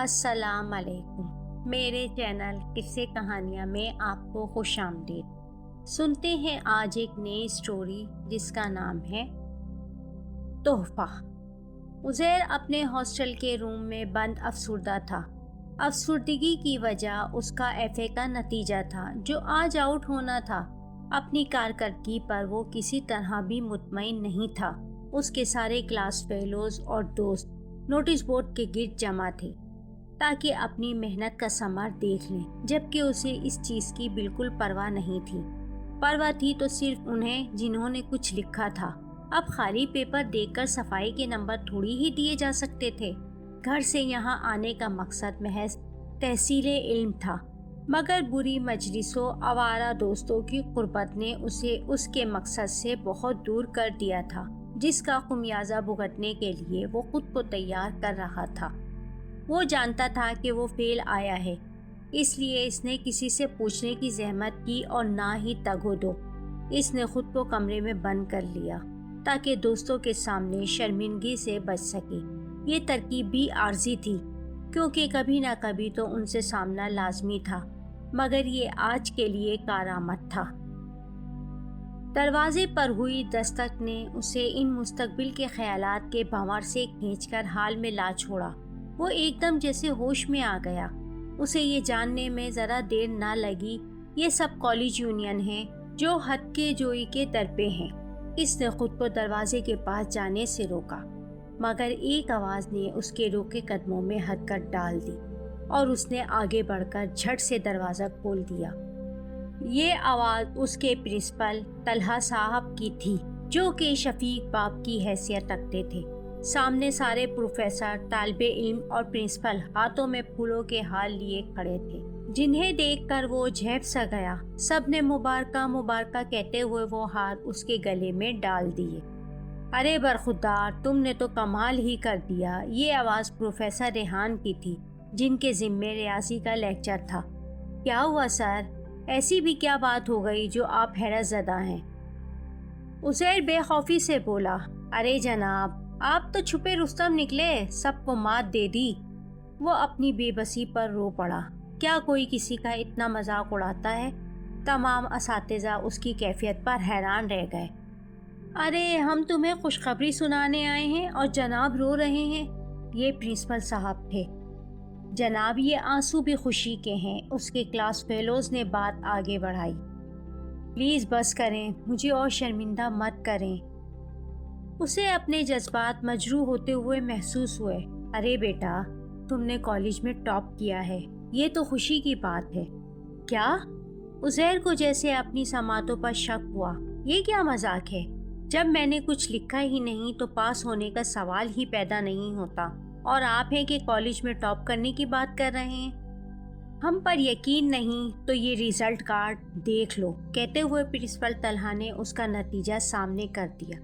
السلام علیکم، میرے چینل قصے کہانیاں میں آپ کو خوش آمدید۔ سنتے ہیں آج ایک نئی سٹوری جس کا نام ہے تحفہ۔ عزیر اپنے ہاسٹل کے روم میں بند افسردہ تھا۔ افسردگی کی وجہ اس کا FA کا نتیجہ تھا جو آج آؤٹ ہونا تھا۔ اپنی کارکردگی پر وہ کسی طرح بھی مطمئن نہیں تھا۔ اس کے سارے کلاس فیلوز اور دوست نوٹس بورڈ کے گرد جمع تھے تاکہ اپنی محنت کا ثمر دیکھ لیں، جبکہ اسے اس چیز کی بالکل پرواہ نہیں تھی۔ پرواہ تھی تو صرف انہیں جنہوں نے کچھ لکھا تھا۔ اب خالی پیپر دیکھ کر صفائی کے نمبر تھوڑی ہی دیے جا سکتے تھے۔ گھر سے یہاں آنے کا مقصد محض تحصیل علم تھا، مگر بری مجلسوں آوارہ دوستوں کی قربت نے اسے اس کے مقصد سے بہت دور کر دیا تھا، جس کا خمیازہ بھگتنے کے لیے وہ خود کو تیار کر رہا تھا۔ وہ جانتا تھا کہ وہ فیل آیا ہے، اس لیے اس نے کسی سے پوچھنے کی زحمت کی اور نہ ہی تگ و دو۔ اس نے خود کو کمرے میں بند کر لیا تاکہ دوستوں کے سامنے شرمندگی سے بچ سکے۔ یہ ترکیب بھی عارضی تھی کیونکہ کبھی نہ کبھی تو ان سے سامنا لازمی تھا، مگر یہ آج کے لیے کارآمد تھا۔ دروازے پر ہوئی دستک نے اسے ان مستقبل کے خیالات کے بھنور سے کھینچ کر حال میں لا چھوڑا۔ وہ ایک دم جیسے ہوش میں آ گیا۔ اسے یہ جاننے میں ذرا دیر نہ لگی یہ سب کالج یونین ہیں جو حد کے جوئی کے در پہ ہیں۔ اس نے خود کو دروازے کے پاس جانے سے روکا، مگر ایک آواز نے اس کے روکے قدموں میں حرکت ڈال دی اور اس نے آگے بڑھ کر جھٹ سے دروازہ کھول دیا۔ یہ آواز اس کے پرنسپل طلحہ صاحب کی تھی، جو کہ شفیق باپ کی حیثیت رکھتے تھے۔ سامنے سارے پروفیسر، طالب علم اور پرنسپل ہاتھوں میں پھولوں کے ہار لیے کھڑے تھے، جنہیں دیکھ کر وہ جھیپ سا گیا۔ سب نے مبارکہ مبارکہ کہتے ہوئے وہ ہار اس کے گلے میں ڈال دیے۔ ارے برخودار، تم نے تو کمال ہی کر دیا۔ یہ آواز پروفیسر ریحان کی تھی، جن کے ذمے ریاضی کا لیکچر تھا۔ کیا ہوا سر؟ ایسی بھی کیا بات ہو گئی جو آپ حیرت زدہ ہیں؟ عزیر بے خوفی سے بولا۔ ارے جناب، آپ تو چھپے رستم نکلے، سب کو مات دے دی۔ وہ اپنی بے بسی پر رو پڑا۔ کیا کوئی کسی کا اتنا مذاق اڑاتا ہے؟ تمام اساتذہ اس کی کیفیت پر حیران رہ گئے۔ ارے ہم تمہیں خوشخبری سنانے آئے ہیں اور جناب رو رہے ہیں۔ یہ پرنسپل صاحب تھے۔ جناب، یہ آنسو بھی خوشی کے ہیں۔ اس کے کلاس فیلوز نے بات آگے بڑھائی۔ پلیز بس کریں، مجھے اور شرمندہ مت کریں۔ اسے اپنے جذبات مجروح ہوتے ہوئے محسوس ہوئے۔ ارے بیٹا، تم نے کالج میں ٹاپ کیا ہے، یہ تو خوشی کی بات ہے۔ کیا؟ عزیر کو جیسے اپنی سماعتوں پر شک ہوا۔ یہ کیا مذاق ہے؟ جب میں نے کچھ لکھا ہی نہیں تو پاس ہونے کا سوال ہی پیدا نہیں ہوتا، اور آپ ہیں کہ کالج میں ٹاپ کرنے کی بات کر رہے ہیں۔ ہم پر یقین نہیں تو یہ ریزلٹ کارڈ دیکھ لو، کہتے ہوئے پرنسپل طلحہ نے اس کا نتیجہ سامنے کر دیا۔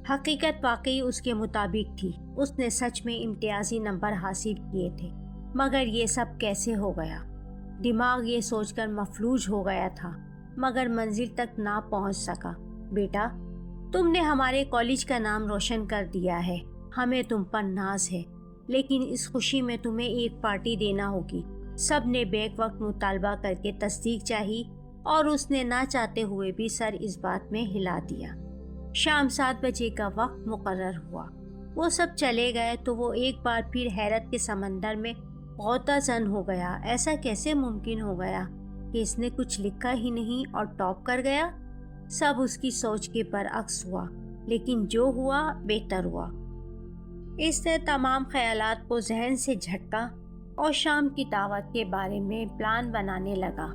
حقیقت واقعی اس کے مطابق تھی۔ اس نے سچ میں امتیازی نمبر حاصل کیے تھے، مگر یہ سب کیسے ہو گیا؟ دماغ یہ سوچ کر مفلوج ہو گیا تھا، مگر منزل تک نہ پہنچ سکا۔ بیٹا، تم نے ہمارے کالج کا نام روشن کر دیا ہے، ہمیں تم پر ناز ہے، لیکن اس خوشی میں تمہیں ایک پارٹی دینا ہوگی۔ سب نے بیک وقت مطالبہ کر کے تصدیق چاہی اور اس نے نہ چاہتے ہوئے بھی سر اس بات میں ہلا دیا۔ شام 7 بجے کا وقت مقرر ہوا۔ وہ سب چلے گئے تو وہ ایک بار پھر حیرت کے سمندر میں غوطہ زن ہو گیا۔ ایسا کیسے ممکن ہو گیا کہ اس نے کچھ لکھا ہی نہیں اور ٹاپ کر گیا؟ سب اس کی سوچ کے برعکس ہوا، لیکن جو ہوا بہتر ہوا۔ اس نے تمام خیالات کو ذہن سے جھٹکا اور شام کی دعوت کے بارے میں پلان بنانے لگا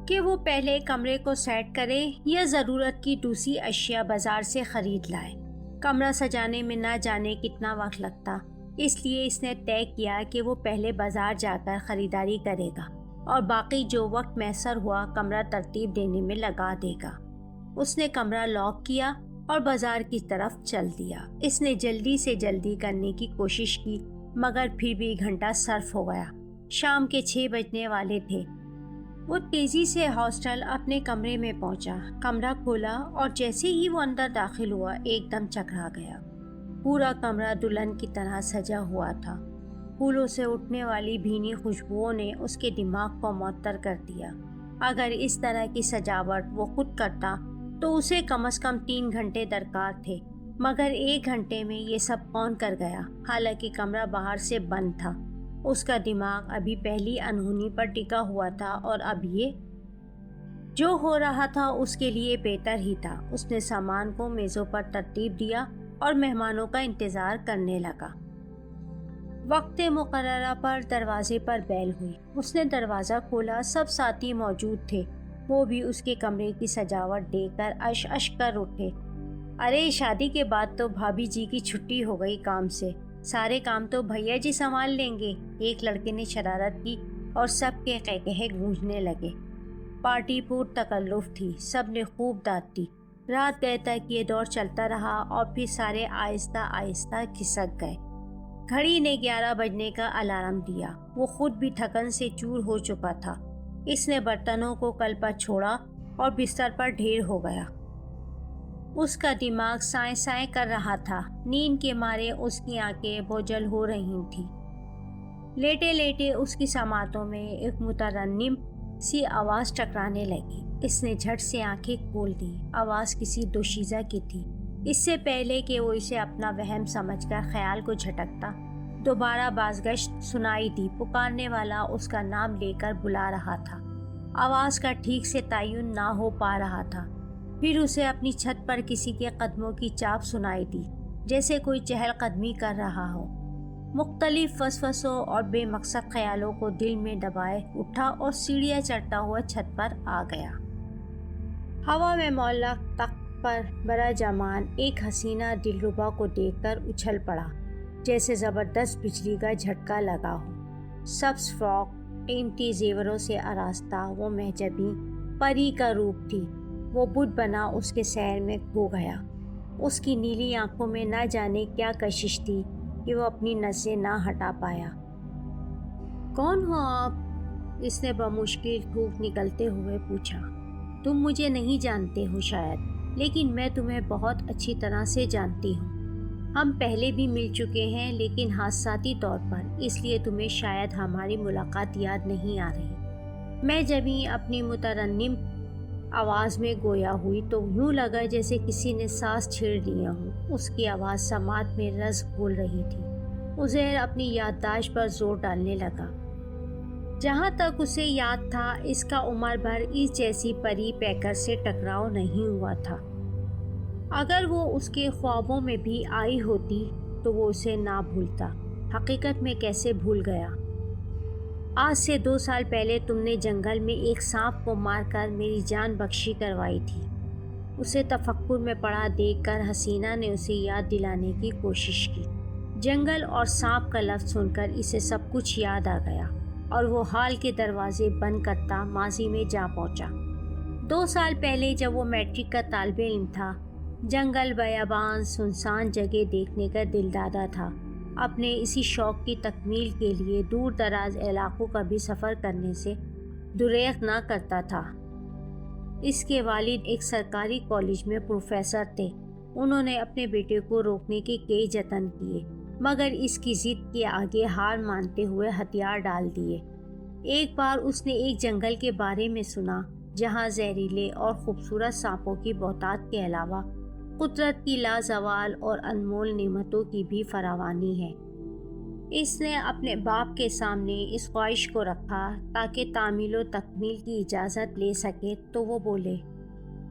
کہ وہ پہلے کمرے کو سیٹ کرے یا ضرورت کی دوسری اشیاء بازار سے خرید لائے۔ کمرہ سجانے میں نہ جانے کتنا وقت لگتا، اس لیے اس نے طے کیا کہ وہ پہلے بازار جا کر خریداری کرے گا اور باقی جو وقت میسر ہوا کمرہ ترتیب دینے میں لگا دے گا۔ اس نے کمرہ لاک کیا اور بازار کی طرف چل دیا۔ اس نے جلدی سے جلدی کرنے کی کوشش کی، مگر پھر بھی گھنٹہ صرف ہو گیا۔ شام کے 6 بجنے والے تھے۔ وہ تیزی سے ہاسٹل اپنے کمرے میں پہنچا، کمرہ کھولا اور جیسے ہی وہ اندر داخل ہوا ایک دم چکرا گیا۔ پورا کمرہ دلہن کی طرح سجا ہوا تھا۔ پھولوں سے اٹھنے والی بھینی خوشبوؤں نے اس کے دماغ کو معطر کر دیا۔ اگر اس طرح کی سجاوٹ وہ خود کرتا تو اسے کم از کم 3 گھنٹے درکار تھے، مگر 1 گھنٹے میں یہ سب کون کر گیا؟ حالانکہ کمرہ باہر سے بند تھا، اس کا دماغ ابھی پہلی انہونی پر ٹکا ہوا تھا، اور اب یہ جو ہو رہا تھا اس کے لیے بہتر ہی تھا۔ اس نے سامان کو میزوں پر ترتیب دیا اور مہمانوں کا انتظار کرنے لگا۔ وقت مقررہ پر دروازے پر بیل ہوئی۔ اس نے دروازہ کھولا، سب ساتھی موجود تھے، وہ بھی اس کے کمرے کی سجاوٹ دیکھ کر اش اش کر اٹھے۔ ارے شادی کے بعد تو بھابھی جی کی چھٹی ہو گئی کام سے، سارے کام تو بھیا جی سنبھال لیں گے، ایک لڑکے نے شرارت کی اور سب کے قہقہے گونجنے لگے۔ پارٹی پر تکلف تھی، سب نے خوب داد دی۔ رات گئے تک یہ دور چلتا رہا اور پھر سارے آہستہ آہستہ کھسک گئے۔ گھڑی نے 11 بجنے کا الارم دیا۔ وہ خود بھی تھکن سے چور ہو چکا تھا۔ اس نے برتنوں کو کل پر چھوڑا اور بستر پر ڈھیر ہو گیا۔ اس کا دماغ سائیں سائیں کر رہا تھا، نیند کے مارے اس کی آنکھیں بوجھل ہو رہی تھیں۔ لیٹے لیٹے اس کی سماعتوں میں ایک مترنم سی آواز ٹکرانے لگی۔ اس نے جھٹ سے آنکھیں کھول دی۔ آواز کسی دوشیزہ کی تھی۔ اس سے پہلے کہ وہ اسے اپنا وہم سمجھ کر خیال کو جھٹکتا، دوبارہ بازگشت سنائی دی۔ پکارنے والا اس کا نام لے کر بلا رہا تھا۔ آواز کا ٹھیک سے تعین نہ ہو پا رہا تھا۔ پھر اسے اپنی چھت پر کسی کے قدموں کی چاپ سنائی دی، جیسے کوئی چہل قدمی کر رہا ہو۔ مختلف وسوسوں اور بے مقصد خیالوں کو دل میں دبائے اٹھا اور سیڑھیاں چڑھتا ہوا چھت پر آ گیا۔ ہوا میں معلق تخت پر براجمان ایک حسینہ دلربا کو دیکھ کر اچھل پڑا، جیسے زبردست بجلی کا جھٹکا لگا ہو۔ سبز فراک، قیمتی زیوروں سے آراستہ وہ مہجبیں پری کا روپ تھی۔ وہ بت بنا اس کے سیر میں کھو گیا۔ اس کی نیلی آنکھوں میں نہ جانے کیا کشش تھی کہ وہ اپنی نظریں نہ ہٹا پایا۔ کون ہو آپ؟ اس نے بمشکل پھونک نکلتے ہوئے پوچھا۔ تم مجھے نہیں جانتے ہو شاید، لیکن میں تمہیں بہت اچھی طرح سے جانتی ہوں۔ ہم پہلے بھی مل چکے ہیں، لیکن حادثاتی طور پر، اس لیے تمہیں شاید ہماری ملاقات یاد نہیں آ رہی۔ میں جب ہی اپنی مترنم آواز میں گویا ہوئی تو یوں لگا جیسے کسی نے سانس چھیڑ لیا ہوں۔ اس کی آواز سماعت میں رس گھول رہی تھی۔ عزیر اپنی یادداشت پر زور ڈالنے لگا۔ جہاں تک اسے یاد تھا، اس کا عمر بھر اس جیسی پری پیکر سے ٹکراؤ نہیں ہوا تھا۔ اگر وہ اس کے خوابوں میں بھی آئی ہوتی تو وہ اسے نہ بھولتا۔ حقیقت میں کیسے بھول گیا؟ آج سے 2 سال پہلے تم نے جنگل میں ایک سانپ کو مار کر میری جان بخشی کروائی تھی۔ اسے تفکر میں پڑا دیکھ کر حسینہ نے اسے یاد دلانے کی کوشش کی۔ جنگل اور سانپ کا لفظ سن کر اسے سب کچھ یاد آ گیا اور وہ حال کے دروازے بند کرتا ماضی میں جا پہنچا۔ 2 سال پہلے جب وہ میٹرک کا طالب علم تھا، جنگل، بیابان، سنسان جگہ دیکھنے کا دل دادا تھا۔ اپنے اسی شوق کی تکمیل کے لیے دور دراز علاقوں کا بھی سفر کرنے سے دریغ نہ کرتا تھا۔ اس کے والد ایک سرکاری کالج میں پروفیسر تھے۔ انہوں نے اپنے بیٹے کو روکنے کے کئی جتن کیے، مگر اس کی ضد کے آگے ہار مانتے ہوئے ہتھیار ڈال دیے۔ ایک بار اس نے ایک جنگل کے بارے میں سنا جہاں زہریلے اور خوبصورت سانپوں کی بہتات کے علاوہ قدرت کی لازوال اور انمول نعمتوں کی بھی فراوانی ہے۔ اس نے اپنے باپ کے سامنے اس خواہش کو رکھا تاکہ تعمیل و تکمیل کی اجازت لے سکے، تو وہ بولے،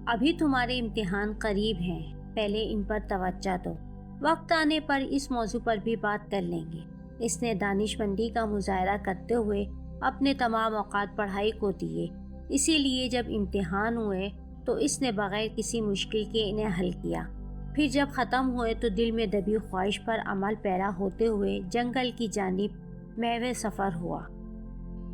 ابھی تمہارے امتحان قریب ہیں، پہلے ان پر توجہ دو، وقت آنے پر اس موضوع پر بھی بات کر لیں گے۔ اس نے دانش مندی کا مظاہرہ کرتے ہوئے اپنے تمام اوقات پڑھائی کو دیے، اسی لیے جب امتحان ہوئے تو اس نے بغیر کسی مشکل کے انہیں حل کیا۔ پھر جب ختم ہوئے تو دل میں دبی خواہش پر عمل پیرا ہوتے ہوئے جنگل کی جانب محو سفر ہوا۔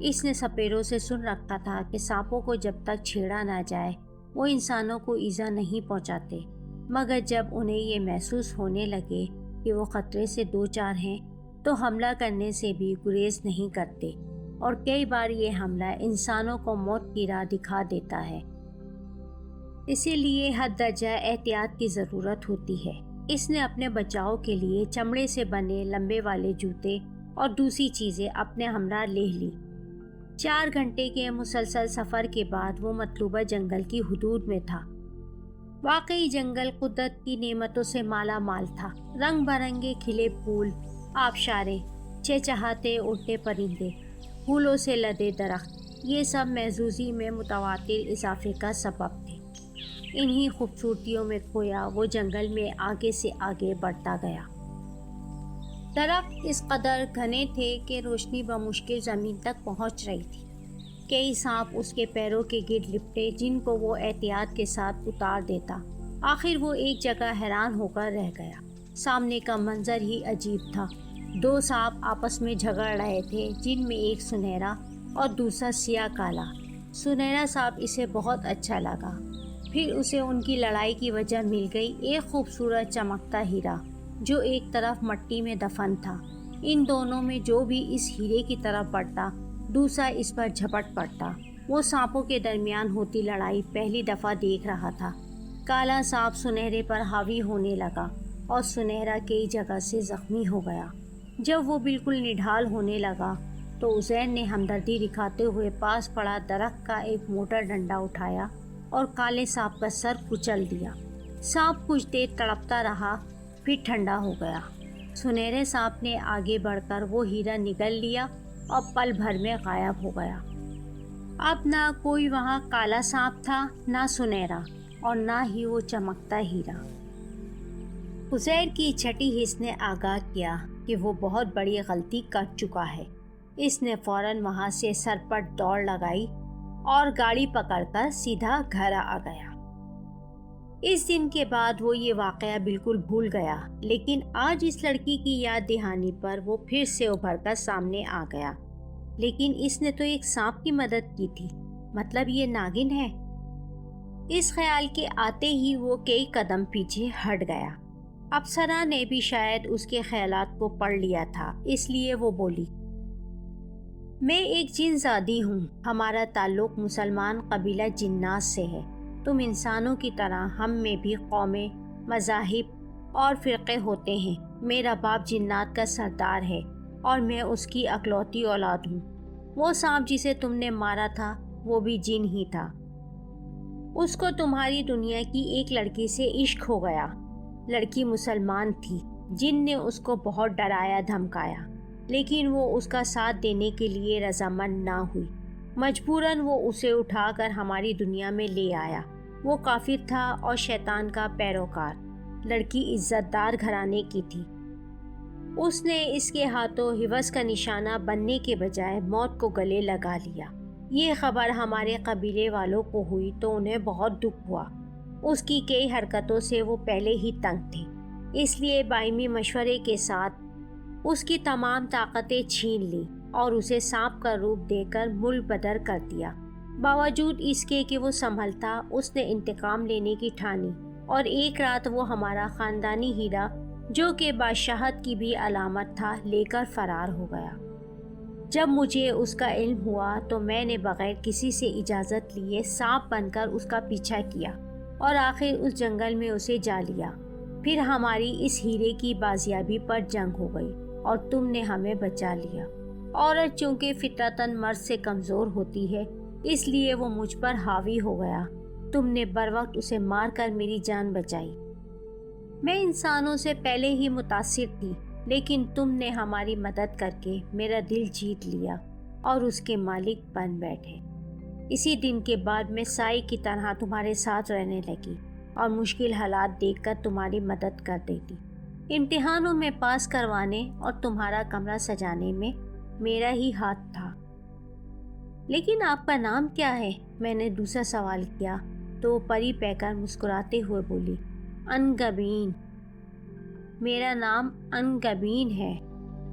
اس نے سپیروں سے سن رکھا تھا کہ سانپوں کو جب تک چھیڑا نہ جائے وہ انسانوں کو ایذا نہیں پہنچاتے، مگر جب انہیں یہ محسوس ہونے لگے کہ وہ خطرے سے دوچار ہیں تو حملہ کرنے سے بھی گریز نہیں کرتے، اور کئی بار یہ حملہ انسانوں کو موت کی راہ دکھا دیتا ہے۔ اسی لیے حد درجہ احتیاط کی ضرورت ہوتی ہے۔ اس نے اپنے بچاؤ کے لیے چمڑے سے بنے لمبے والے جوتے اور دوسری چیزیں اپنے ہمراہ لے لی۔ 4 گھنٹے کے مسلسل سفر کے بعد وہ مطلوبہ جنگل کی حدود میں تھا۔ واقعی جنگل قدرت کی نعمتوں سے مالا مال تھا۔ رنگ برنگے کھلے پھول، آبشاریں، چہچہاتے اڑتے پرندے، پھولوں سے لدے درخت، یہ سب محظوظی میں متواتر اضافے کا سبب تھے۔ انہی خوبصورتیوں میں کھویا وہ جنگل میں آگے سے آگے بڑھتا گیا۔ درخت اس قدر گھنے تھے کہ روشنی بمشکل زمین تک پہنچ رہی تھی۔ کئی سانپ اس کے پیروں کے گرد لپٹے جن کو وہ احتیاط کے ساتھ اتار دیتا۔ آخر وہ ایک جگہ حیران ہو کر رہ گیا۔ سامنے کا منظر ہی عجیب تھا۔ 2 سانپ آپس میں جھگڑ رہے تھے، جن میں ایک سنہرا اور دوسرا سیاہ کالا۔ سنہرا سانپ اسے بہت اچھا لگا۔ پھر اسے ان کی لڑائی کی وجہ مل گئی، ایک خوبصورت چمکتا ہیرا جو ایک طرف مٹی میں دفن تھا۔ ان دونوں میں جو بھی اس ہیرے کی طرف بڑھتا، دوسرا اس پر جھپٹ پڑتا۔ وہ سانپوں کے درمیان ہوتی لڑائی پہلی دفعہ دیکھ رہا تھا۔ کالا سانپ سنہرے پر حاوی ہونے لگا اور سنہرا کئی جگہ سے زخمی ہو گیا۔ جب وہ بالکل نڈھال ہونے لگا تو عزیر نے ہمدردی دکھاتے ہوئے پاس پڑا درخت کا ایک موٹا ڈنڈا اٹھایا اور کالے سانپ کا سر کچل دیا۔ سانپ کچھ دیر تڑپتا رہا، پھر ٹھنڈا ہو گیا۔ سنہرے سانپ نے آگے بڑھ کر وہ ہیرا نگل لیا اور پل بھر میں غائب ہو گیا۔ اب نہ کوئی وہاں کالا سانپ تھا، نہ سنہرا، اور نہ ہی وہ چمکتا ہیرا۔ عزیر کی چھٹی حس نے آگاہ کیا کہ وہ بہت بڑی غلطی کر چکا ہے۔ اس نے فوراً وہاں سے سرپٹ دوڑ لگائی اور گاڑی پکڑ کر سیدھا گھر آ گیا۔ اس دن کے بعد وہ یہ واقعہ بالکل بھول گیا، لیکن آج اس لڑکی کی یاد دہانی پر وہ پھر سے ابھر کر سامنے آ گیا۔ لیکن اس نے تو ایک سانپ کی مدد کی تھی، مطلب یہ ناگن ہے۔ اس خیال کے آتے ہی وہ کئی قدم پیچھے ہٹ گیا۔ اپسرا نے بھی شاید اس کے خیالات کو پڑھ لیا تھا، اس لیے وہ بولی، میں ایک جن زادی ہوں، ہمارا تعلق مسلمان قبیلہ جنات سے ہے۔ تم انسانوں کی طرح ہم میں بھی قومیں، مذاہب اور فرقے ہوتے ہیں۔ میرا باپ جنات کا سردار ہے اور میں اس کی اکلوتی اولاد ہوں۔ وہ سانپ جسے تم نے مارا تھا وہ بھی جن ہی تھا۔ اس کو تمہاری دنیا کی ایک لڑکی سے عشق ہو گیا۔ لڑکی مسلمان تھی۔ جن نے اس کو بہت ڈرایا دھمکایا، لیکن وہ اس کا ساتھ دینے کے لیے رضامند نہ ہوئی۔ مجبوراً وہ اسے اٹھا کر ہماری دنیا میں لے آیا۔ وہ کافر تھا اور شیطان کا پیروکار۔ لڑکی عزت دار گھرانے کی تھی۔ اس نے اس کے ہاتھوں حوض کا نشانہ بننے کے بجائے موت کو گلے لگا لیا۔ یہ خبر ہمارے قبیلے والوں کو ہوئی تو انہیں بہت دکھ ہوا۔ اس کی کئی حرکتوں سے وہ پہلے ہی تنگ تھے، اس لیے باہمی مشورے کے ساتھ اس کی تمام طاقتیں چھین لی اور اسے سانپ کا روپ دے کر ملک بدر کر دیا۔ باوجود اس کے کہ وہ سنبھلتا، اس نے انتقام لینے کی ٹھانی اور ایک رات وہ ہمارا خاندانی ہیرا، جو کہ بادشاہت کی بھی علامت تھا، لے کر فرار ہو گیا۔ جب مجھے اس کا علم ہوا تو میں نے بغیر کسی سے اجازت لیے سانپ بن کر اس کا پیچھا کیا اور آخر اس جنگل میں اسے جا لیا۔ پھر ہماری اس ہیرے کی بازیابی پر جنگ ہو گئی اور تم نے ہمیں بچا لیا۔ عورت چونکہ فطرتاً مرد سے کمزور ہوتی ہے، اس لیے وہ مجھ پر حاوی ہو گیا۔ تم نے بروقت اسے مار کر میری جان بچائی۔ میں انسانوں سے پہلے ہی متاثر تھی، لیکن تم نے ہماری مدد کر کے میرا دل جیت لیا اور اس کے مالک بن بیٹھے۔ اسی دن کے بعد میں سائی کی طرح تمہارے ساتھ رہنے لگی اور مشکل حالات دیکھ کر تمہاری مدد کر دیتی۔ امتحانوں میں پاس کروانے اور تمہارا کمرہ سجانے میں میرا ہی ہاتھ تھا۔ لیکن آپ کا نام کیا ہے؟ میں نے دوسرا سوال کیا تو وہ پری پہ کر مسکراتے ہوئے بولی، انگبین۔ میرا نام انگبین ہے۔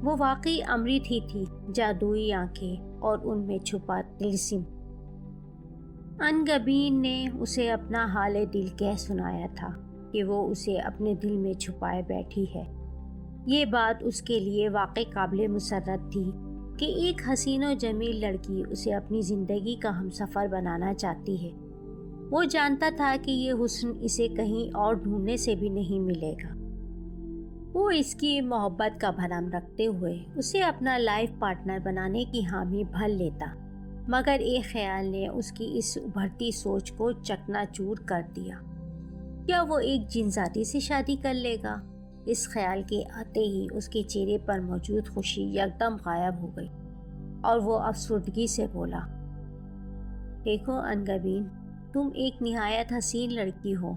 وہ واقعی امرت ہی تھی، جادوئی آنکھیں اور ان میں چھپا طلسم۔ انگبین نے اسے اپنا حال دل کہہ سنایا تھا کہ وہ اسے اپنے دل میں چھپائے بیٹھی ہے۔ یہ بات اس کے لیے واقعی قابل مسرت تھی کہ ایک حسین و جمیل لڑکی اسے اپنی زندگی کا ہمسفر بنانا چاہتی ہے۔ وہ جانتا تھا کہ یہ حسن اسے کہیں اور ڈھونڈنے سے بھی نہیں ملے گا۔ وہ اس کی محبت کا بھرم رکھتے ہوئے اسے اپنا لائف پارٹنر بنانے کی حامی بھر لیتا، مگر ایک خیال نے اس کی اس ابھرتی سوچ کو چکنا چور کر دیا۔ کیا وہ ایک جن ذاتی سے شادی کر لے گا؟ اس خیال کے آتے ہی اس کے چہرے پر موجود خوشی یکدم غائب ہو گئی اور وہ افسردگی سے بولا، دیکھو انگبین، تم ایک نہایت حسین لڑکی ہو،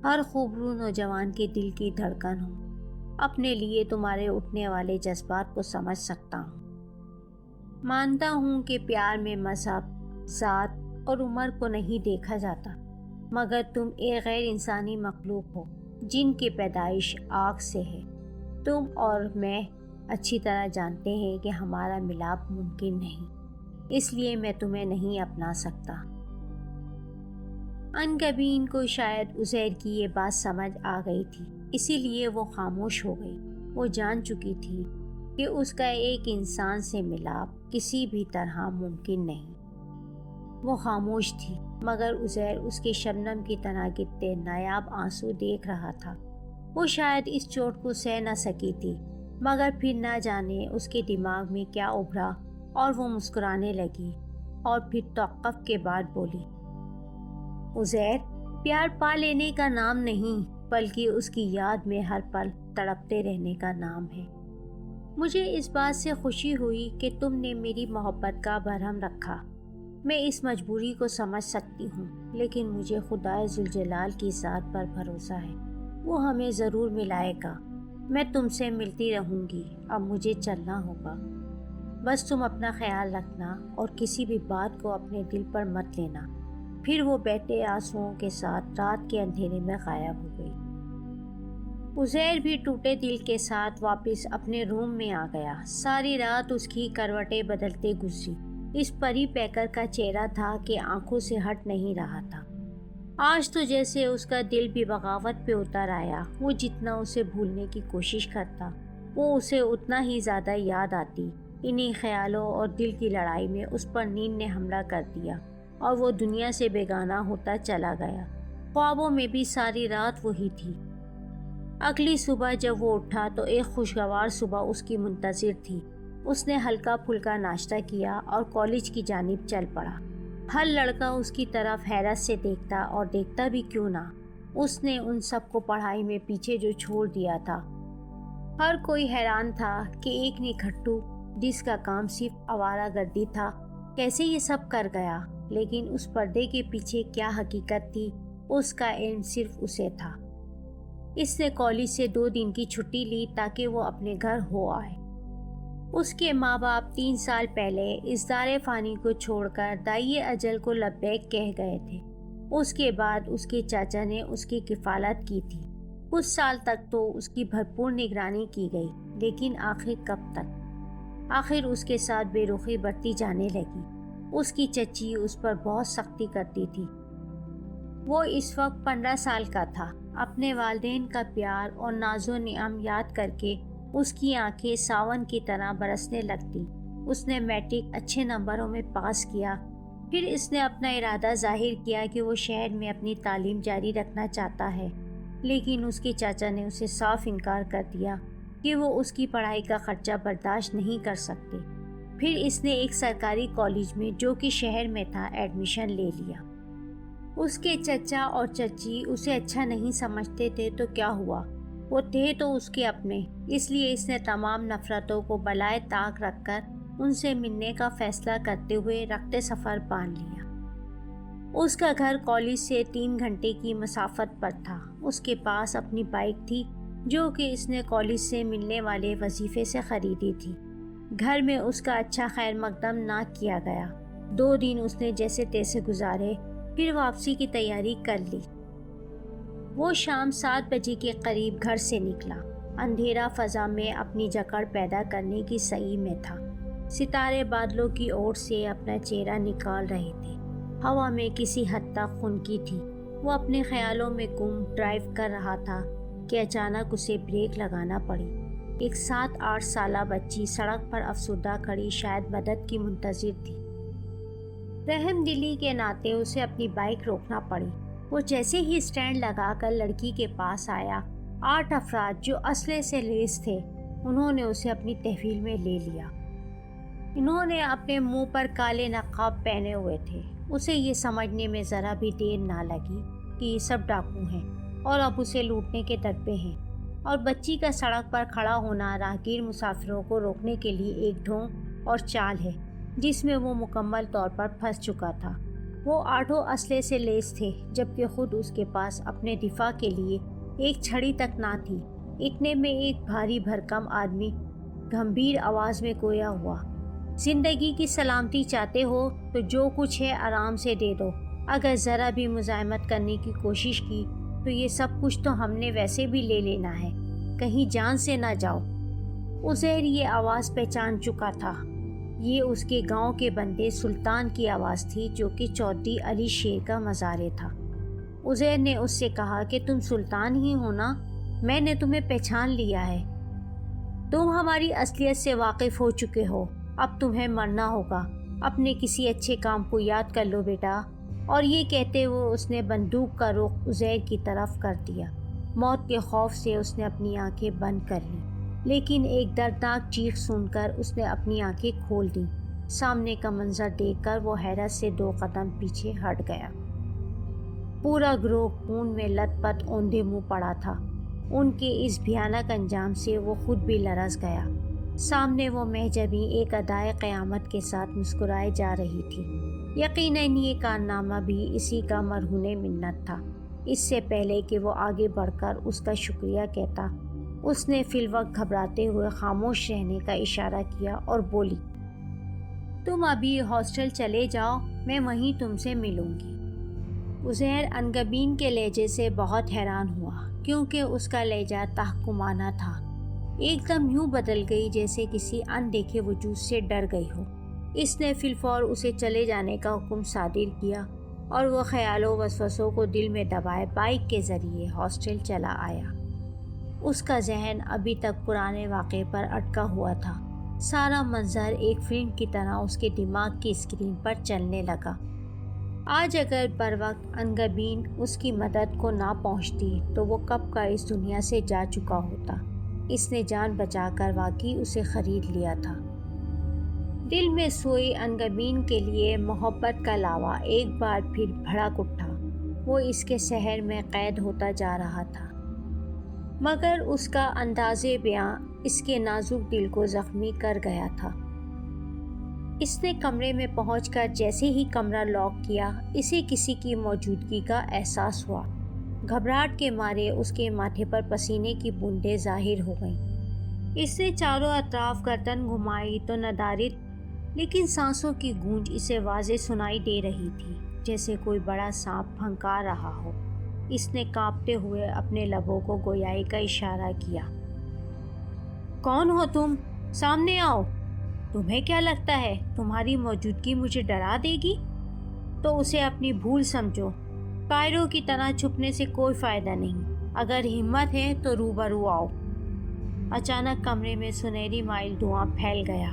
ہر خوبرو نوجوان کے دل کی دھڑکن ہو۔ اپنے لیے تمہارے اٹھنے والے جذبات کو سمجھ سکتا ہوں۔ مانتا ہوں کہ پیار میں مذہب، ذات اور عمر کو نہیں دیکھا جاتا، مگر تم ایک غیر انسانی مخلوق ہو جن کی پیدائش آگ سے ہے۔ تم اور میں اچھی طرح جانتے ہیں کہ ہمارا ملاپ ممکن نہیں، اس لیے میں تمہیں نہیں اپنا سکتا۔ انگبین کو شاید عزیر کی یہ بات سمجھ آ گئی تھی، اسی لیے وہ خاموش ہو گئی۔ وہ جان چکی تھی کہ اس کا ایک انسان سے ملاپ کسی بھی طرح ممکن نہیں۔ وہ خاموش تھی، مگر عزیر اس کے شبنم کی طرح گرتے نایاب آنسو دیکھ رہا تھا۔ وہ شاید اس چوٹ کو سہ نہ سکی تھی، مگر پھر نہ جانے اس کے دماغ میں کیا ابھرا اور وہ مسکرانے لگی اور پھر توقف کے بعد بولی، عزیر، پیار پا لینے کا نام نہیں بلکہ اس کی یاد میں ہر پل تڑپتے رہنے کا نام ہے۔ مجھے اس بات سے خوشی ہوئی کہ تم نے میری محبت کا برہم رکھا۔ میں اس مجبوری کو سمجھ سکتی ہوں، لیکن مجھے خدائے ذوالجلال کی ذات پر بھروسہ ہے، وہ ہمیں ضرور ملائے گا۔ میں تم سے ملتی رہوں گی، اب مجھے چلنا ہوگا۔ بس تم اپنا خیال رکھنا اور کسی بھی بات کو اپنے دل پر مت لینا۔ پھر وہ بہتے آنسوؤں کے ساتھ رات کے اندھیرے میں غائب ہو گئی۔ عزیر بھی ٹوٹے دل کے ساتھ واپس اپنے روم میں آ گیا۔ ساری رات اس کی کروٹیں بدلتے گزری۔ اس پری پیکر کا چہرہ تھا کہ آنکھوں سے ہٹ نہیں رہا تھا۔ آج تو جیسے اس کا دل بھی بغاوت پہ اتر آیا۔ وہ جتنا اسے بھولنے کی کوشش کرتا، وہ اسے اتنا ہی زیادہ یاد آتی۔ انہی خیالوں اور دل کی لڑائی میں اس پر نیند نے حملہ کر دیا اور وہ دنیا سے بیگانہ ہوتا چلا گیا۔ خوابوں میں بھی ساری رات وہی تھی۔ اگلی صبح جب وہ اٹھا تو ایک خوشگوار صبح اس کی منتظر تھی۔ اس نے ہلکا پھلکا ناشتہ کیا اور کالج کی جانب چل پڑا۔ ہر لڑکا اس کی طرف حیرت سے دیکھتا، اور دیکھتا بھی کیوں نہ، اس نے ان سب کو پڑھائی میں پیچھے جو چھوڑ دیا تھا۔ ہر کوئی حیران تھا کہ ایک نکھٹو جس کا کام صرف آوارہ گردی تھا کیسے یہ سب کر گیا، لیکن اس پردے کے پیچھے کیا حقیقت تھی، اس کا علم صرف اسے تھا۔ اس نے کالج سے 2 دن کی چھٹی لی تاکہ وہ اپنے گھر ہو آئے۔ اس کے ماں باپ 3 سال پہلے اس دار فانی کو چھوڑ کر دائی اجل کو لبیک کہہ گئے تھے۔ اس کے بعد اس کے چاچا نے اس کی کفالت کی تھی۔ کچھ سال تک تو اس کی بھرپور نگرانی کی گئی، لیکن آخر کب تک؟ آخر اس کے ساتھ بے رخی بڑھتی جانے لگی۔ اس کی چچی اس پر بہت سختی کرتی تھی۔ وہ اس وقت 15 سال کا تھا۔ اپنے والدین کا پیار اور ناز و نعم یاد کر کے اس کی آنکھیں ساون کی طرح برسنے لگتی۔ اس نے میٹرک اچھے نمبروں میں پاس کیا۔ پھر اس نے اپنا ارادہ ظاہر کیا کہ وہ شہر میں اپنی تعلیم جاری رکھنا چاہتا ہے، لیکن اس کے چاچا نے اسے صاف انکار کر دیا کہ وہ اس کی پڑھائی کا خرچہ برداشت نہیں کر سکتے۔ پھر اس نے ایک سرکاری کالج میں جو کہ شہر میں تھا ایڈمیشن لے لیا۔ اس کے چچا اور چچی اسے اچھا نہیں سمجھتے تھے تو کیا ہوا، وہ تھے تو اس کے اپنے، اس لیے اس نے تمام نفرتوں کو بالائے طاق رکھ کر ان سے ملنے کا فیصلہ کرتے ہوئے رخت سفر باندھ لیا۔ اس کا گھر کالج سے 3 گھنٹے کی مسافت پر تھا۔ اس کے پاس اپنی بائک تھی جو کہ اس نے کالج سے ملنے والے وظیفے سے خریدی تھی۔ گھر میں اس کا اچھا خیر مقدم نہ کیا گیا۔ 2 دن اس نے جیسے تیسے گزارے، پھر واپسی کی تیاری کر لی۔ وہ شام 7 بجے کے قریب گھر سے نکلا۔ اندھیرا فضا میں اپنی جکڑ پیدا کرنے کی سعی میں تھا۔ ستارے بادلوں کی اوٹ سے اپنا چہرہ نکال رہے تھے۔ ہوا میں کسی حد تک خنکی تھی۔ وہ اپنے خیالوں میں گم ڈرائیو کر رہا تھا کہ اچانک اسے بریک لگانا پڑی۔ ایک 7-8 سالہ بچی سڑک پر افسردہ کھڑی شاید مدد کی منتظر تھی۔ رحم دلی کے ناطے اسے اپنی بائک روکنا پڑی۔ وہ جیسے ہی اسٹینڈ لگا کر لڑکی کے پاس آیا، 8 افراد جو اسلحے سے لیس تھے انہوں نے اسے اپنی تحویل میں لے لیا۔ انہوں نے اپنے منہ پر کالے نقاب پہنے ہوئے تھے۔ اسے یہ سمجھنے میں ذرا بھی دیر نہ لگی کہ یہ سب ڈاکو ہیں اور اب اسے لوٹنے کے ڈربے ہیں، اور بچی کا سڑک پر کھڑا ہونا راہگیر مسافروں کو روکنے کے لیے ایک ڈھونگ اور چال ہے جس میں وہ مکمل طور پر پھنس چکا تھا۔ وہ 8 اسلحے سے لیس تھے جبکہ خود اس کے پاس اپنے دفاع کے لیے ایک چھڑی تک نہ تھی۔ اتنے میں ایک بھاری بھرکم آدمی گمبھیر آواز میں گویا ہوا، زندگی کی سلامتی چاہتے ہو تو جو کچھ ہے آرام سے دے دو، اگر ذرا بھی مزاحمت کرنے کی کوشش کی تو یہ سب کچھ تو ہم نے ویسے بھی لے لینا ہے، کہیں جان سے نہ جاؤ۔ عزیر یہ آواز پہچان چکا تھا۔ یہ اس کے گاؤں کے بندے سلطان کی آواز تھی جو کہ چودھری علی شیر کا مزارع تھا۔ عزیر نے اس سے کہا کہ تم سلطان ہی ہو نا، میں نے تمہیں پہچان لیا ہے، تم ہماری اصلیت سے واقف ہو چکے ہو، اب تمہیں مرنا ہوگا، اپنے کسی اچھے کام کو یاد کر لو بیٹا۔ اور یہ کہتے ہوئے اس نے بندوق کا رخ عزیر کی طرف کر دیا۔ موت کے خوف سے اس نے اپنی آنکھیں بند کر لیں، لیکن ایک دردناک چیخ سن کر اس نے اپنی آنکھیں کھول دیں۔ سامنے کا منظر دیکھ کر وہ حیرت سے 2 قدم پیچھے ہٹ گیا۔ پورا گروہ خون میں لت پت اوندھے منہ پڑا تھا۔ ان کے اس بھیانک انجام سے وہ خود بھی لرز گیا۔ سامنے وہ مہجبیں ایک ادائے قیامت کے ساتھ مسکرائے جا رہی تھی۔ یقیناً یہ کارنامہ بھی اسی کا مرہون منت تھا۔ اس سے پہلے کہ وہ آگے بڑھ کر اس کا شکریہ کہتا، اس نے فی الوقت گھبراتے ہوئے خاموش رہنے کا اشارہ کیا اور بولی، تم ابھی ہاسٹل چلے جاؤ، میں وہیں تم سے ملوں گی۔ عزیر انگبین کے لہجے سے بہت حیران ہوا کیونکہ اس کا لہجہ تحکمانہ تھا۔ ایک دم یوں بدل گئی جیسے کسی اندیکھے وجود سے ڈر گئی ہو۔ اس نے فی الفور اسے چلے جانے کا حکم صادر کیا اور وہ خیال و وسوسوں کو دل میں دبائے بائک کے ذریعے ہاسٹل چلا آیا۔ اس کا ذہن ابھی تک پرانے واقعے پر اٹکا ہوا تھا۔ سارا منظر ایک فلم کی طرح اس کے دماغ کی اسکرین پر چلنے لگا۔ آج اگر بروقت انگبین اس کی مدد کو نہ پہنچتی تو وہ کب کا اس دنیا سے جا چکا ہوتا۔ اس نے جان بچا کر واقعی اسے خرید لیا تھا۔ دل میں سوئی انگبین کے لیے محبت کا لاوا ایک بار پھر بھڑک اٹھا۔ وہ اس کے سحر میں قید ہوتا جا رہا تھا، مگر اس کا انداز بیاں اس کے نازک دل کو زخمی کر گیا تھا۔ اس نے کمرے میں پہنچ کر جیسے ہی کمرہ لاک کیا، اسے کسی کی موجودگی کا احساس ہوا۔ گھبراہٹ کے مارے اس کے ماتھے پر پسینے کی بوندیں ظاہر ہو گئیں۔ اس نے چاروں اطراف گردن گھمائی تو ندارد لیکن سانسوں کی گونج اسے واضح سنائی دے رہی تھی، جیسے کوئی بڑا سانپ پھنکار رہا ہو۔ اس نے کانپتے ہوئے اپنے لبوں کو گویائی کا اشارہ کیا۔ کون ہو تم؟ سامنے آؤ۔ تمہیں کیا لگتا ہے تمہاری موجودگی مجھے ڈرا دے گی؟ تو اسے اپنی بھول سمجھو۔ پائروں کی طرح چھپنے سے کوئی فائدہ نہیں۔ اگر ہمت ہے تو روبرو آؤ۔ اچانک کمرے میں سنہری مائل دھواں پھیل گیا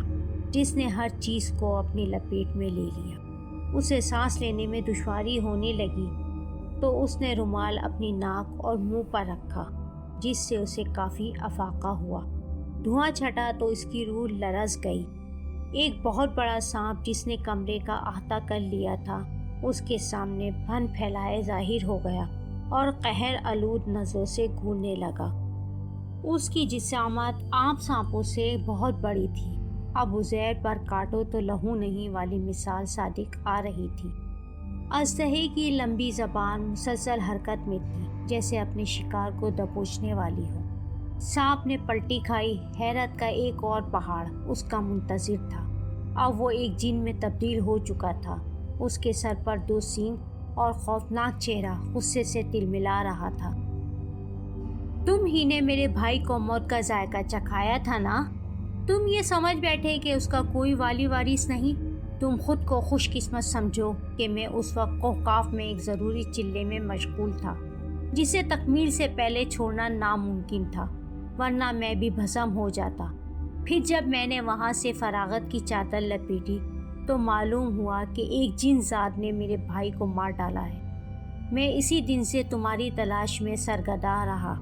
جس نے ہر چیز کو اپنی لپیٹ میں لے لیا۔ اسے سانس لینے میں دشواری ہونے لگی تو اس نے رومال اپنی ناک اور منہ پر رکھا، جس سے اسے کافی افاقہ ہوا۔ دھواں چھٹا تو اس کی روح لرز گئی۔ ایک بہت بڑا سانپ جس نے کمرے کا احاطہ کر لیا تھا اس کے سامنے بھن پھیلائے ظاہر ہو گیا اور قہر آلود نظروں سے گھورنے لگا۔ اس کی جسامت عام سانپوں سے بہت بڑی تھی۔ اب عزیر پر کاٹو تو لہو نہیں والی مثال صادق آ رہی تھی۔ اژدہے کی لمبی زبان مسلسل حرکت میں تھی، جیسے اپنے شکار کو دبوچنے والی ہو۔ سانپ نے پلٹی کھائی۔ حیرت کا ایک اور پہاڑ اس کا منتظر تھا۔ اب وہ ایک جن میں تبدیل ہو چکا تھا۔ اس کے سر پر 2 سینگ اور خوفناک چہرہ غصے سے تلملا رہا تھا۔ تم ہی نے میرے بھائی کو موت کا ذائقہ چکھایا تھا نا؟ تم یہ سمجھ بیٹھے کہ اس کا کوئی والی وارث نہیں؟ تم خود کو خوش قسمت سمجھو کہ میں اس وقت قوقاف میں ایک ضروری چلے میں مشغول تھا جسے تکمیل سے پہلے چھوڑنا ناممکن تھا، ورنہ میں بھی بھسم ہو جاتا۔ پھر جب میں نے وہاں سے فراغت کی چادر لپیٹی تو معلوم ہوا کہ ایک جن ذات نے میرے بھائی کو مار ڈالا ہے۔ میں اسی دن سے تمہاری تلاش میں سرگرداں رہا۔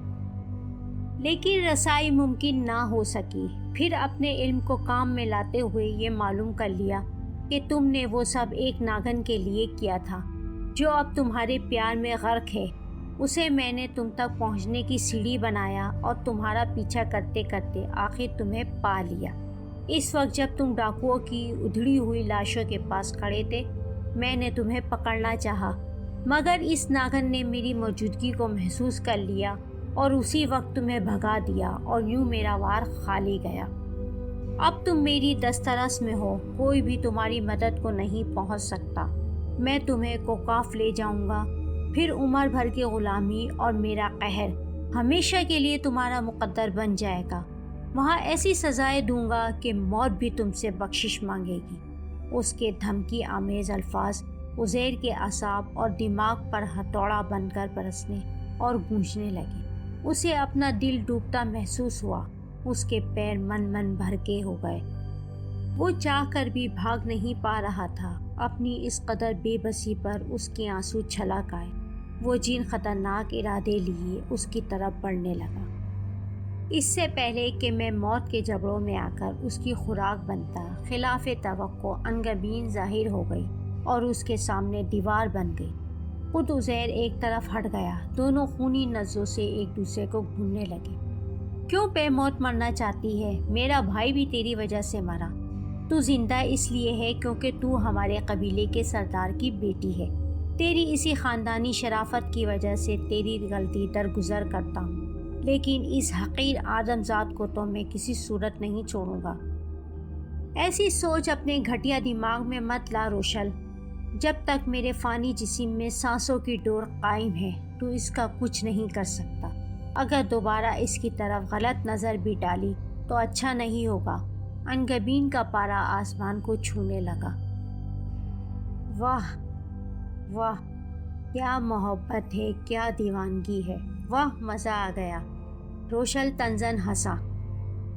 لیکن رسائی ممکن نہ ہو سکی۔ پھر اپنے علم کو کام میں لاتے ہوئے یہ معلوم کر لیا کہ تم نے وہ سب ایک ناگن کے لیے کیا تھا جو اب تمہارے پیار میں غرق ہے۔ اسے میں نے تم تک پہنچنے کی سیڑھی بنایا اور تمہارا پیچھا کرتے کرتے آخر تمہیں پا لیا۔ اس وقت جب تم ڈاکوؤں کی ادھڑی ہوئی لاشوں کے پاس کھڑے تھے، میں نے تمہیں پکڑنا چاہا، مگر اس ناگن نے میری موجودگی کو محسوس کر لیا اور اسی وقت تمہیں بھگا دیا اور یوں میرا وار خالی گیا۔ اب تم میری دسترس میں ہو، کوئی بھی تمہاری مدد کو نہیں پہنچ سکتا۔ میں تمہیں کوکاف لے جاؤں گا، پھر عمر بھر کی غلامی اور میرا قہر ہمیشہ کے لیے تمہارا مقدر بن جائے گا۔ وہاں ایسی سزائیں دوں گا کہ موت بھی تم سے بخشش مانگے گی۔ اس کے دھمکی آمیز الفاظ عزیر کے اعصاب اور دماغ پر ہتھوڑا بن کر برسنے اور گونجنے لگے۔ اسے اپنا دل ڈوبتا محسوس ہوا، اس کے پیر من بھر کے ہو گئے۔ وہ چاہ کر بھی بھاگ نہیں پا رہا تھا۔ اپنی اس قدر بے بسی پر اس کے آنسو چھلک آئے۔ وہ جن خطرناک ارادے لیے اس کی طرف بڑھنے لگا۔ اس سے پہلے کہ میں موت کے جبڑوں میں آ کر اس کی خوراک بنتا، خلاف توقع انگبین ظاہر ہو گئی اور اس کے سامنے دیوار بن گئی۔ خود عزیر ایک طرف ہٹ گیا۔ دونوں خونی نظروں سے ایک دوسرے کو گھورنے لگے۔ کیوں بے موت مرنا چاہتی ہے؟ میرا بھائی بھی تیری وجہ سے مرا۔ تو زندہ اس لیے ہے کیونکہ تو ہمارے قبیلے کے سردار کی بیٹی ہے۔ تیری اسی خاندانی شرافت کی وجہ سے تیری غلطی درگزر کرتا ہوں، لیکن اس حقیر آدم ذات کو تو میں کسی صورت نہیں چھوڑوں گا۔ ایسی سوچ اپنے گھٹیا دماغ میں مت لا روشل۔ جب تک میرے فانی جسم میں سانسوں کی ڈور قائم ہے تو اس کا کچھ نہیں کر سکتا۔ اگر دوبارہ اس کی طرف غلط نظر بھی ڈالی تو اچھا نہیں ہوگا۔ انگبین کا پارا آسمان کو چھونے لگا۔ واہ واہ، کیا محبت ہے، کیا دیوانگی ہے، واہ مزہ آ گیا۔ روشل طنزاً ہنسا۔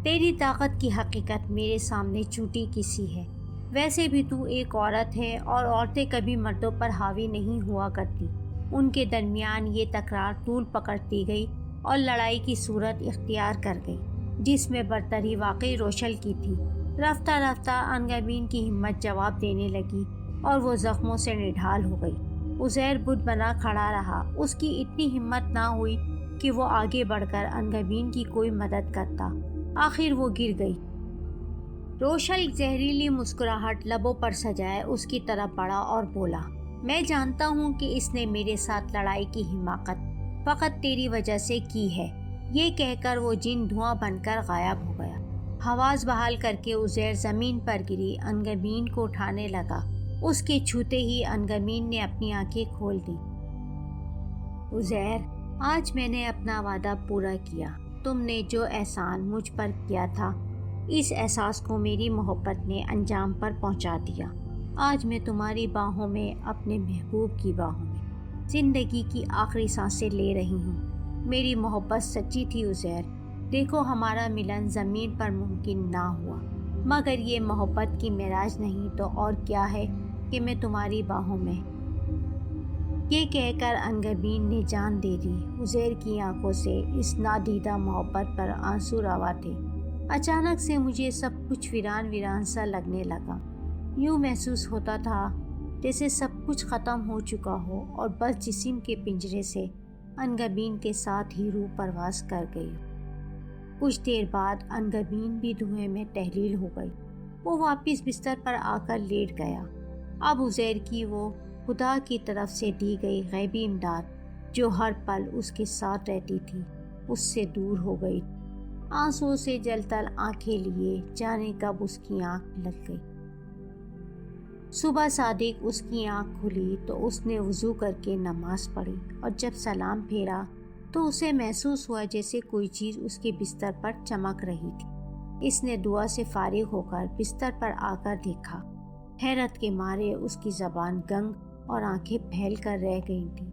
تیری طاقت کی حقیقت میرے سامنے چوٹی کسی ہے۔ ویسے بھی تو ایک عورت ہے اور عورتیں کبھی مردوں پر حاوی نہیں ہوا کرتی۔ ان کے درمیان یہ تکرار طول پکڑتی گئی اور لڑائی کی صورت اختیار کر گئی، جس میں برتری واقعی روشل کی تھی۔ رفتہ رفتہ انگبین کی ہمت جواب دینے لگی اور وہ زخموں سے نڈھال ہو گئی۔ عزیر بت بنا کھڑا رہا۔ اس کی اتنی ہمت نہ ہوئی کہ وہ آگے بڑھ کر انگبین کی کوئی مدد کرتا۔ آخر وہ گر گئی۔ روشل زہریلی مسکراہٹ لبوں پر سجائے اس کی طرف بڑھا اور بولا، میں جانتا ہوں کہ اس نے میرے ساتھ لڑائی کی حماقت فقط تیری وجہ سے کی ہے۔ یہ کہہ کر وہ جن دھواں بن کر غائب ہو گیا۔ حواس بحال کر کے عزیر زمین پر گری انگبین کو اٹھانے لگا۔ اس کے چھوتے ہی انگبین نے اپنی آنکھیں کھول دی۔ عزیر، آج میں نے اپنا وعدہ پورا کیا۔ تم نے جو احسان مجھ پر کیا تھا، اس احساس کو میری محبت نے انجام پر پہنچا دیا۔ آج میں تمہاری باہوں میں، اپنے محبوب کی باہوں میں زندگی کی آخری سانسیں لے رہی ہوں۔ میری محبت سچی تھی عزیر۔ دیکھو، ہمارا ملن زمین پر ممکن نہ ہوا، مگر یہ محبت کی معراج نہیں تو اور کیا ہے کہ میں تمہاری باہوں میں۔ یہ کہہ کر انگبین نے جان دے دی۔ عزیر کی آنکھوں سے اس نادیدہ محبت پر آنسو روا تھے۔ اچانک سے مجھے سب کچھ ویران ویران سا لگنے لگا۔ یوں محسوس ہوتا تھا جیسے سب کچھ ختم ہو چکا ہو اور بس جسم کے پنجرے سے انگبین کے ساتھ ہی روح پرواز کر گئی۔ کچھ دیر بعد انگبین بھی دھوئیں میں تحلیل ہو گئی۔ وہ واپس بستر پر آ کر لیٹ گیا۔ اب عزیر کی وہ خدا کی طرف سے دی گئی غیبی امداد جو ہر پل اس کے ساتھ رہتی تھی، اس سے دور ہو گئی۔ آنسوؤں سے جل تل آنکھیں لیے جانے کب اس کی آنکھ لگ گئی۔ صبح صادق اس کی آنکھ کھلی تو اس نے وضو کر کے نماز پڑھی اور جب سلام پھیرا تو اسے محسوس ہوا جیسے کوئی چیز اس کے بستر پر چمک رہی تھی۔ اس نے دعا سے فارغ ہو کر بستر پر آ کر دیکھا۔ حیرت کے مارے اس کی زبان گنگ اور آنکھیں پھیل کر رہ گئی تھیں۔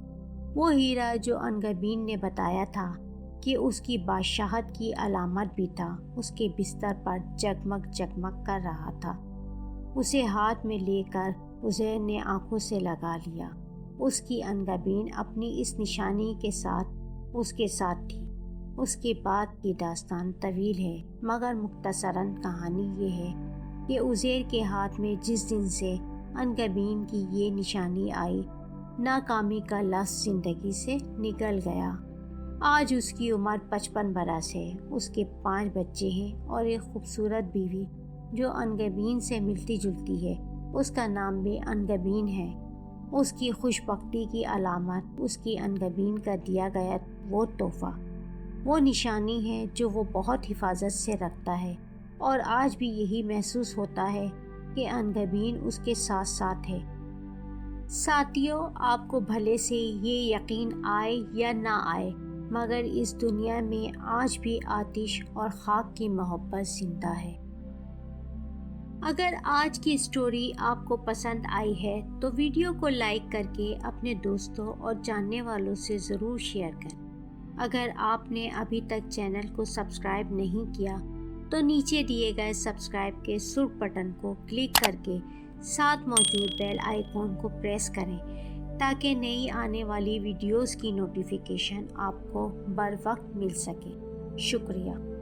وہ ہیرا جو انگبین نے بتایا تھا کہ اس کی بادشاہت کی علامت بھی تھا، اس کے بستر پر جگمگ جگمگ کر رہا تھا۔ اسے ہاتھ میں لے کر عزیر نے آنکھوں سے لگا لیا۔ اس کی انگبین اپنی اس نشانی کے ساتھ اس کے ساتھ تھی۔ اس کے بعد کی داستان طویل ہے، مگر مختصراً کہانی یہ ہے کہ عزیر کے ہاتھ میں جس دن سے عنقبین کی یہ نشانی آئی، ناکامی کا لفظ زندگی سے نکل گیا۔ آج اس کی عمر 55 برس ہے، اس کے 5 بچے ہیں اور ایک خوبصورت بیوی جو عنقبین سے ملتی جلتی ہے۔ اس کا نام بھی عنقبین ہے۔ اس کی خوش بختی کی علامت اس کی عنقبین کا دیا گیا وہ تحفہ، وہ نشانی ہے جو وہ بہت حفاظت سے رکھتا ہے، اور آج بھی یہی محسوس ہوتا ہے کہ عنقبین اس کے ساتھ ساتھ ہے۔ ساتھیوں، آپ کو بھلے سے یہ یقین آئے یا نہ آئے، مگر اس دنیا میں آج بھی آتش اور خاک کی محبت زندہ ہے۔ اگر آج کی سٹوری آپ کو پسند آئی ہے تو ویڈیو کو لائک کر کے اپنے دوستوں اور جاننے والوں سے ضرور شیئر کریں۔ اگر آپ نے ابھی تک چینل کو سبسکرائب نہیں کیا تو نیچے دیے گئے سبسکرائب کے سرخ بٹن کو کلک کر کے ساتھ موجود بیل آئیکن کو پریس کریں تاکہ نئی آنے والی ویڈیوز کی نوٹیفیکیشن آپ کو بر وقت مل سکے۔ شکریہ۔